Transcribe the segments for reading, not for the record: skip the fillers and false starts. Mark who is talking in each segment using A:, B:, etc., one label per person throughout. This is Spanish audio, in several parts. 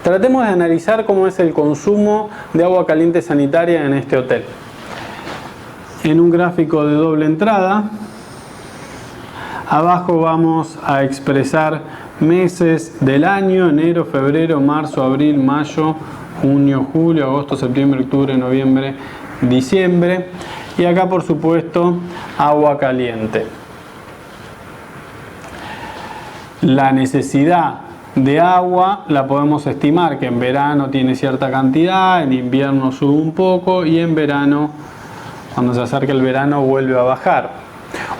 A: Tratemos de analizar cómo es el consumo de agua caliente sanitaria en este hotel. En un gráfico de doble entrada, abajo vamos a expresar meses del año: enero, febrero, marzo, abril, mayo, junio, julio, agosto, septiembre, octubre, noviembre, diciembre. Y acá, por supuesto, agua caliente. La necesidad de agua la podemos estimar que en verano tiene cierta cantidad, en invierno sube un poco y en verano, cuando se acerca el verano, vuelve a bajar.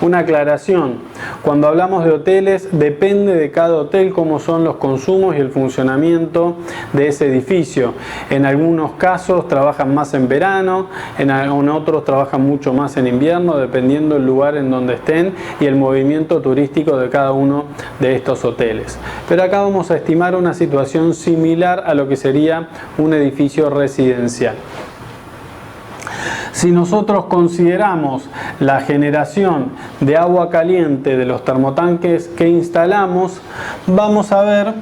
A: Una aclaración: cuando hablamos de hoteles, depende de cada hotel cómo son los consumos y el funcionamiento de ese edificio. En algunos casos trabajan más en verano, en otros trabajan mucho más en invierno, dependiendo del lugar en donde estén y el movimiento turístico de cada uno de estos hoteles. Pero acá vamos a estimar una situación similar a lo que sería un edificio residencial. Si nosotros consideramos la generación de agua caliente de los termotanques que instalamos, vamos a ver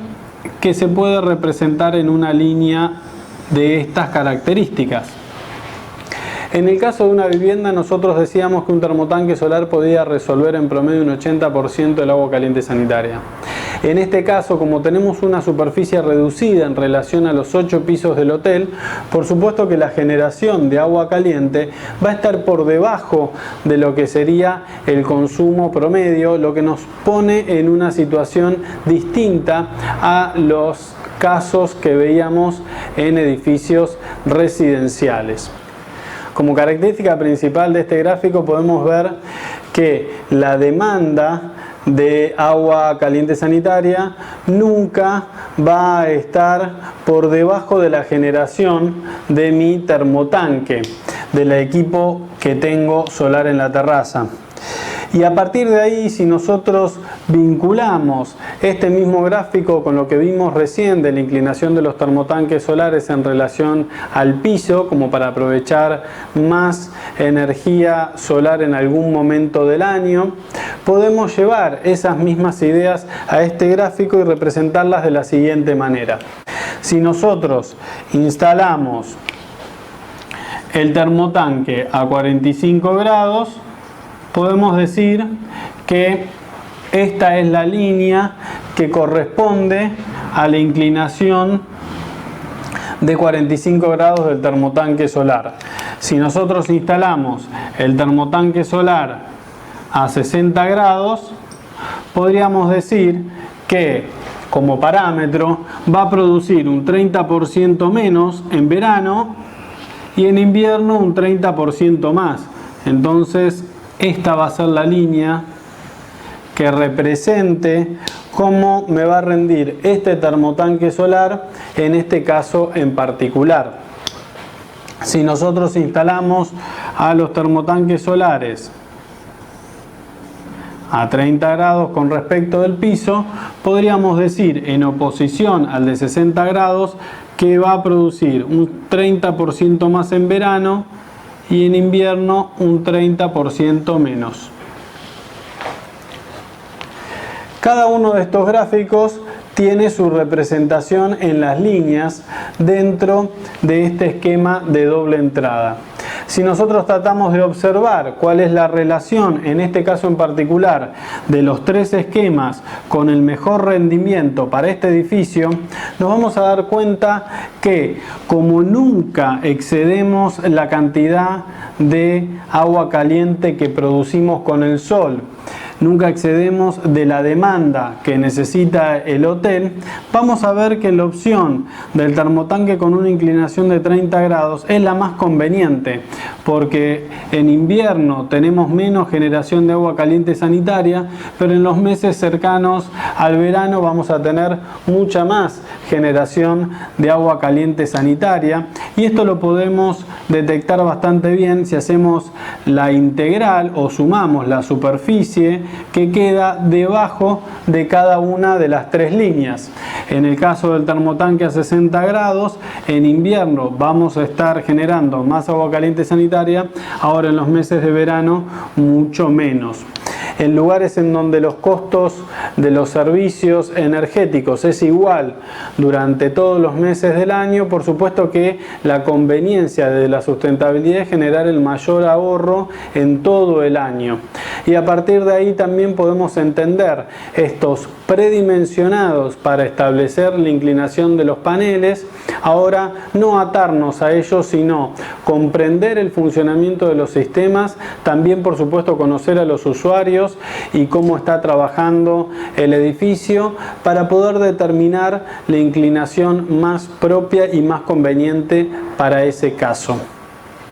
A: que se puede representar en una línea de estas características. En el caso de una vivienda, nosotros decíamos que un termotanque solar podía resolver en promedio un 80% del agua caliente sanitaria. En este caso, como tenemos una superficie reducida en relación a los 8 pisos del hotel, por supuesto que la generación de agua caliente va a estar por debajo de lo que sería el consumo promedio, lo que nos pone en una situación distinta a los casos que veíamos en edificios residenciales. Como característica principal de este gráfico podemos ver que la demanda de agua caliente sanitaria nunca va a estar por debajo de la generación de mi termotanque, del equipo que tengo solar en la terraza. Y a partir de ahí, si nosotros vinculamos este mismo gráfico con lo que vimos recién de la inclinación de los termotanques solares en relación al piso, como para aprovechar más energía solar en algún momento del año, podemos llevar esas mismas ideas a este gráfico y representarlas de la siguiente manera. Si nosotros instalamos el termotanque a 45 grados, podemos decir que esta es la línea que corresponde a la inclinación de 45 grados del termotanque solar. Si nosotros instalamos el termotanque solar a 60 grados, podríamos decir que como parámetro va a producir un 30% menos en verano y en invierno un 30% más. Entonces, esta va a ser la línea que represente cómo me va a rendir este termotanque solar en este caso en particular. Si nosotros instalamos a los termotanques solares a 30 grados con respecto del piso, podríamos decir en oposición al de 60 grados que va a producir un 30% más en verano y en invierno un 30% menos. Cada uno de estos gráficos tiene su representación en las líneas dentro de este esquema de doble entrada. Si nosotros tratamos de observar cuál es la relación, en este caso en particular, de los tres esquemas con el mejor rendimiento para este edificio, nos vamos a dar cuenta que como nunca excedemos la cantidad de agua caliente que producimos con el sol, nunca excedemos de la demanda que necesita el hotel, vamos a ver que la opción del termotanque con una inclinación de 30 grados es la más conveniente, porque en invierno tenemos menos generación de agua caliente sanitaria, pero en los meses cercanos al verano vamos a tener mucha más generación de agua caliente sanitaria, y esto lo podemos detectar bastante bien si hacemos la integral o sumamos la superficie que queda debajo de cada una de las tres líneas. En el caso del termotanque a 60 grados, en invierno vamos a estar generando más agua caliente sanitaria, ahora en los meses de verano mucho menos. En lugares en donde los costos de los servicios energéticos es igual durante todos los meses del año, por supuesto que la conveniencia de la sustentabilidad es generar el mayor ahorro en todo el año. Y a partir de ahí también podemos entender estos predimensionados para establecer la inclinación de los paneles. Ahora, no atarnos a ellos, sino comprender el funcionamiento de los sistemas, también por supuesto conocer a los usuarios y cómo está trabajando el edificio para poder determinar la inclinación más propia y más conveniente para ese caso.